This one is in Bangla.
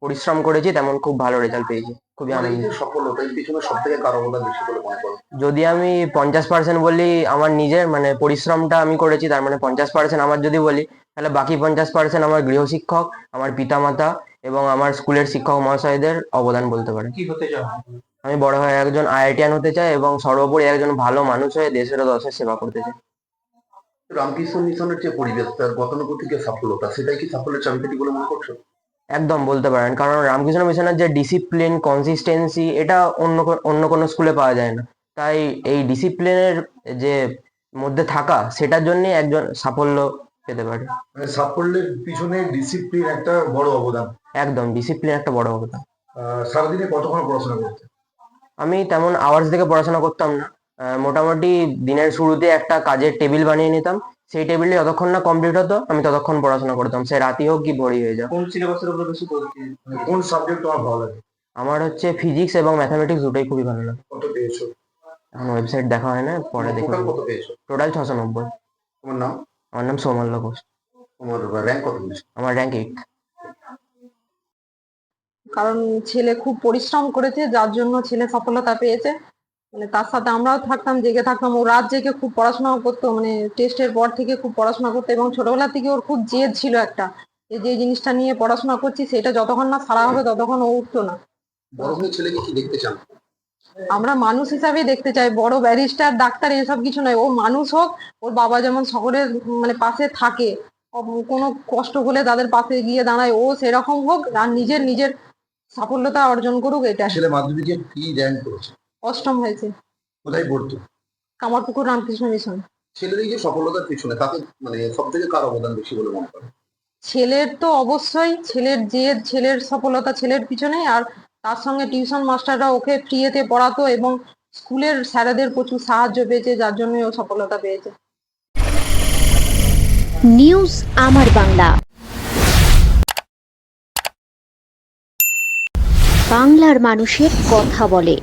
পরিশ্রম করেছি তেমন খুব ভালো রেজাল্ট পেয়েছি, খুবই তোমার এই যে আনন্দিত। সফলতা এর পিছনে সব থেকে কার অবদান বেশি বলে মনে করো? যদি আমি 50% বলি আমার নিজের মানে পরিশ্রমটা আমি করেছি, তার মানে 50% আমার যদি বলি, তাহলে বাকি 50% আমার গৃহশিক্ষক, আমার পিতামাতা এবং আমার স্কুলের শিক্ষক মহাশয়দের অবদান বলতে পারেন। কি হতে চাও? আমি বড় হয়ে একজন আইআইটিয়ান হতে চাই এবং সর্বোপরি একজন ভালো মানুষ হয়ে দেশের ও দশের সেবা করতে চাই। রামকৃষ্ণ মিশনের যে পরিবেশ তার গতানুগতিক যে সফলতা সেটাই কি সাফল্যের চাবিকাঠি বলে মনে করছো? একদম বলতে পারেন, কারণ রামকৃষ্ণ মিশনের যে ডিসিপ্লিন, কনসিস্টেন্সি, এটা অন্য কোনো স্কুলে পাওয়া যায় না। তাই এই ডিসিপ্লিনের যে মধ্যে থাকা, সেটার জন্যই একজন সাফল্য পেতে পারে। মানে সাফল্যের পিছনে ডিসিপ্লিন একটা বড় অবদান। একদম, ডিসিপ্লিন একটা বড় অবদান। সারাদিনে কতক্ষণ পড়াশোনা করতে? আমি তেমন আওয়ার্স দেখে পড়াশোনা করতাম না। মোটামুটি দিনের শুরুতে একটা কাজের টেবিল বানিয়ে নিতাম, সেই টেবিলে যতক্ষণ না কমপ্লিট হতো আমি ততক্ষণ পড়াশোনা করতাম, সে রাতি হোক কি ভোরই হয়ে যাক। কোন সিলেবাসের উপর বেশি পড়তে মানে কোন সাবজেক্ট তোমার ভালো লাগে? আমার হচ্ছে ফিজিক্স এবং ম্যাথামেটিক্স দুটোই খুবই ভালো লাগে। কত পেয়েছো? এখন ওয়েবসাইট দেখা হয় না, পরে দেখে টোটাল নেবো। কত পেয়েছো? টোটাল 690। তোমার নাম? আমার নাম সৌমাল্য ঘোষ। তোমার র্যাঙ্ক কত পেয়েছো? আমার র্যাঙ্ক 8। কারণ ছেলে খুব পরিশ্রম করেছে, যার জন্য ছেলে সফলতা পেয়েছে। মানে তার সাথে আমরাও থাকতাম, জেগে থাকতাম। ও রাত জেগে খুব পড়াশোনা করতো, মানে টেস্টের পর থেকে খুব পড়াশোনা করতো, এবং ছোটবেলা থেকে ওর খুব জেদ ছিল একটা, যে জিনিসটা নিয়ে পড়াশোনা করছি সেটা যতক্ষণ না সারা হবে ততক্ষণ ও উঠতো না। বড় হয়ে ছেলেকে কি দেখতে চান? আমরা মানুষ হিসাবেই দেখতে চাই, বড় ব্যারিস্টার ডাক্তার এসব কিছু নয়। ও মানুষ হোক, ওর বাবা যেমন সকলের মানে পাশে থাকে, কোনো কষ্ট হলে তাদের পাশে গিয়ে দাঁড়ায়, ও সেরকম হোক আর নিজের নিজের সাফল্যতা অর্জন করুক, এটা। ছেলে মাধ্যমিকে কি র্যাঙ্ক করেছে? অষ্টম হয়েছে। কোথায় পড়তো? কামারপুকুর রামকৃষ্ণ মিশন। ছেলের এই যে সফলতার পিছনে তাকে মানে সব থেকে কার অবদান বেশি বলে মনে করে? ছেলের তো অবশ্যই, ছেলের জেদ, ছেলের সফলতা ছেলের পিছনে। আর তার সঙ্গে টিউশন মাস্টাররা ওকে ফ্রিতে পড়াতো, এবং স্কুলের স্যারেদের প্রচুর সাহায্য পেয়েছে, যার জন্য ও সফলতা পেয়েছে। নিউজ আমার বাংলা, বাংলার মানুষের কথা বলে।